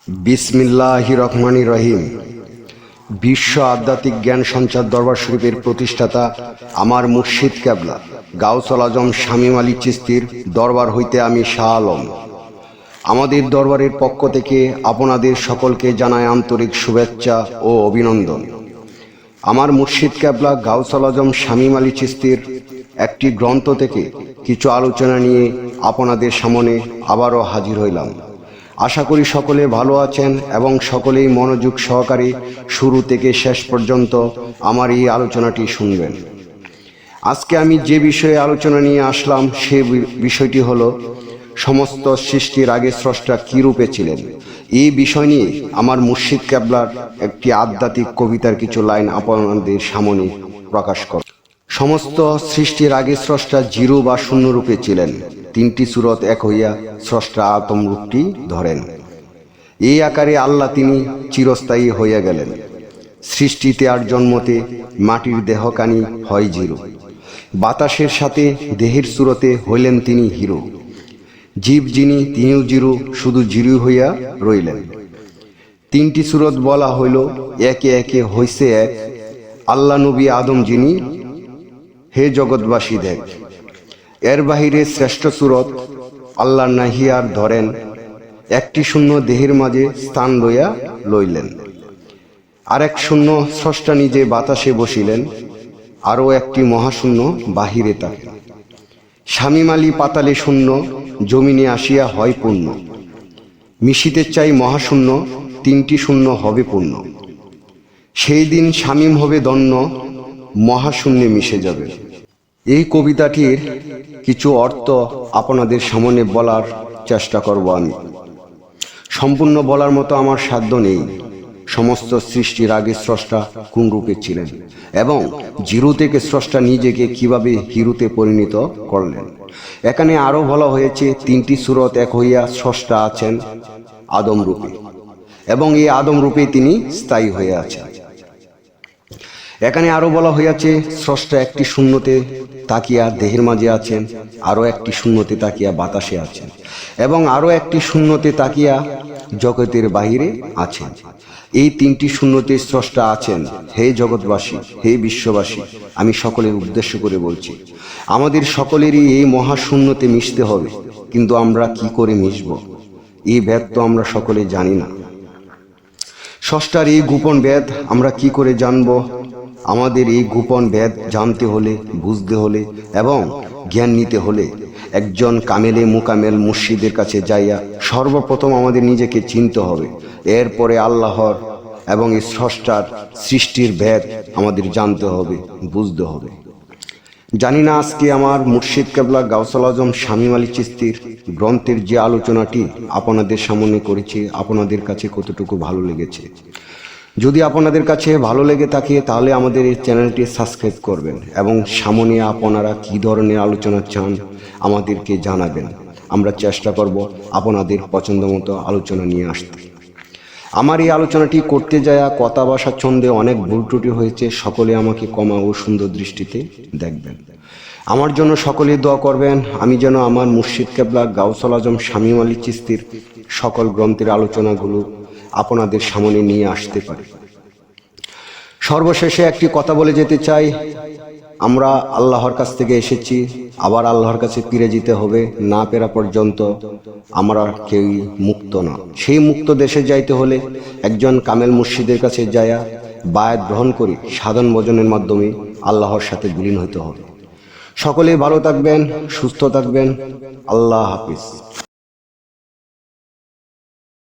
বিসমিল্লাহির রহমানির রহিম। বিশ্ব আধ্যাত্মিক জ্ঞান সঞ্চার দরবার শরীফের প্রতিষ্ঠাতা আমার মুর্শিদ কেবলা গাউসুল আজম শামীম আলী চিশতির দরবার হইতে আমি শাহ আলম আমাদের দরবারের পক্ষ থেকে আপনাদের সকলকে জানাই আন্তরিক শুভেচ্ছা ও অভিনন্দন। আমার মুর্শিদ কেবলা গাউসুল আজম শামীম আলী চিশতির একটি গ্রন্থ থেকে কিছু আলোচনা নিয়ে আপনাদের সামনে আবারও হাজির হইলাম। আশা করি সকলে ভালো আছেন এবং সকলেই মনোযোগ সহকারে শুরু থেকে শেষ পর্যন্ত আমার এই আলোচনাটি শুনবেন। আজকে আমি যে বিষয়ে আলোচনা নিয়ে আসলাম সে বিষয়টি হলো সমস্ত সৃষ্টির আগে স্রষ্টা কী রূপে ছিলেন। এই বিষয় নিয়ে আমার মুর্শিদ কেবলার একটি আধ্যাত্মিক কবিতার কিছু লাইন আপনাদের সামনে প্রকাশ কর। সমস্ত সৃষ্টির আগে স্রষ্টা জিরো বা শূন্য রূপে ছিলেন। তিনটি সূরত এক হইয়া স্রষ্টা আদম রূপটি ধরেন। এই আকারে আল্লাহ তিনি চিরস্থায়ী হইয়া গেলেন। সৃষ্টিতে আর জন্মতে মাটির দেহকানি হয় জিরো। বাতাসের সাথে দেহের সুরতে হইলেন তিনি হিরো। জীব যিনি তিনিও জিরো, শুধু জিরো হইয়া রইলেন। তিনটি সূরত বলা হইল একে একে হইছে এক। আল্লাহ নবী আদম যিনি, হে জগৎবাসী দেখ। এর বাহিরে শ্রেষ্ঠ সূরত আল্লাহ নাহিয়ার ধরেন। একটি শূন্য দেহের মাঝে স্থান লইলেন। আরেক শূন্য স্রষ্টা নিজে বাতাসে বসিলেন। আরও একটি মহাশূন্য বাহিরে থাকেন। শামীম আলী পাতালে শূন্য, জমিনে আসিয়া হয় পূর্ণ। মিশিতে চাই মহাশূন্য, তিনটি শূন্য হবে পূর্ণ। সেই দিন শামীম হবে ধন্য, মহাশূন্যে মিশে যাবে। এই কবিতাটির কিছু অর্থ আপনাদের সামনে বলার চেষ্টা করব আমি। সম্পূর্ণ বলার মতো আমার সাধ্য নেই। সমস্ত সৃষ্টির আগে স্রষ্টা কোন রূপে ছিলেন এবং জিরো থেকে স্রষ্টা নিজেকে কিভাবে হিরোতে পরিণত করলেন। এখানে আরও বলা হয়েছে তিনটি সূরত এক হইয়া স্রষ্টা আছেন আদম রূপে এবং এই আদম রূপে তিনি স্থায়ী হয়ে আছেন। এখানে আরো বলা হইয়াছে স্রষ্টা একটি শূন্যতে তাকিয়া দেহের মাঝে আছেন, আরো একটি শূন্যতে তাকিয়া বাতাসে আছেন এবং আরো একটি শূন্যতে তাকিয়া জগতের বাহিরে আছেন। এই তিনটি শূন্যতে স্রষ্টা আছেন। হে জগৎবাসী, হে বিশ্ববাসী, আমি সকলের উদ্দেশ্য করে বলছি, আমাদের সকলেরই এই মহাশূন্যতে মিশতে হবে। কিন্তু আমরা কি করে মিশব, এই ভেদ তো আমরা সকলে জানি না। স্রষ্টার এই গোপন ভেদ আমরা কি করে জানব? আমাদের এই গোপন ভেদ জানতে হলে, বুঝতে হলে এবং জ্ঞান নিতে হলে একজন কামেলে মুকামেল মুর্শিদের কাছে যাইয়া সর্বপ্রথম আমাদের নিজেকে চিনতে হবে। এরপরে আল্লাহর এবং এই স্রষ্টার সৃষ্টির ভেদ আমাদের জানতে হবে, বুঝতে হবে। জানি না আজকে আমার মুর্শিদ কেবলা গাউসুল আজম শামীম আলী চিশতির গ্রন্থের যে আলোচনাটি আপনাদের সামনে করেছি আপনাদের কাছে কতটুকু ভালো লেগেছে। যদি আপনাদের কাছে ভালো লেগে থাকে তাহলে আমাদের এই চ্যানেলটি সাবস্ক্রাইব করবেন এবং সামনে আপনারা কী ধরনের আলোচনা চান আমাদেরকে জানাবেন। আমরা চেষ্টা করব আপনাদের পছন্দ মতো আলোচনা নিয়ে আসতে। আমার এই আলোচনাটি করতে যাওয়া কথা ভাষা ছন্দে অনেক ভুল ত্রুটি হয়েছে। সকলে আমাকে ক্ষমা ও সুন্দর দৃষ্টিতে দেখবেন। আমার জন্য সকলে দোয়া করবেন, আমি যেন আমার মুর্শিদ কেবলা গাউসুল আজম শামীম আলী চিশতির সকল গ্রন্থের আলোচনাগুলো আপনাদের সামনে নিয়ে আসতে পারি। সর্বশেষে একটি কথা বলে যেতে চাই, আমরা আল্লাহর কাছ থেকে এসেছি, আবার আল্লাহর কাছে ফিরে যেতে হবে। না ফেরা পর্যন্ত আমরা কেউই মুক্ত না। সেই মুক্ত দেশে যাইতে হলে একজন কামেল মুর্শিদের কাছে যায়া বায়াত গ্রহণ করি সাধন ভজনের মাধ্যমে আল্লাহর সাথে বিলীন হতে হবে। সকলে ভালো থাকবেন, সুস্থ থাকবেন। আল্লাহ হাফিজ।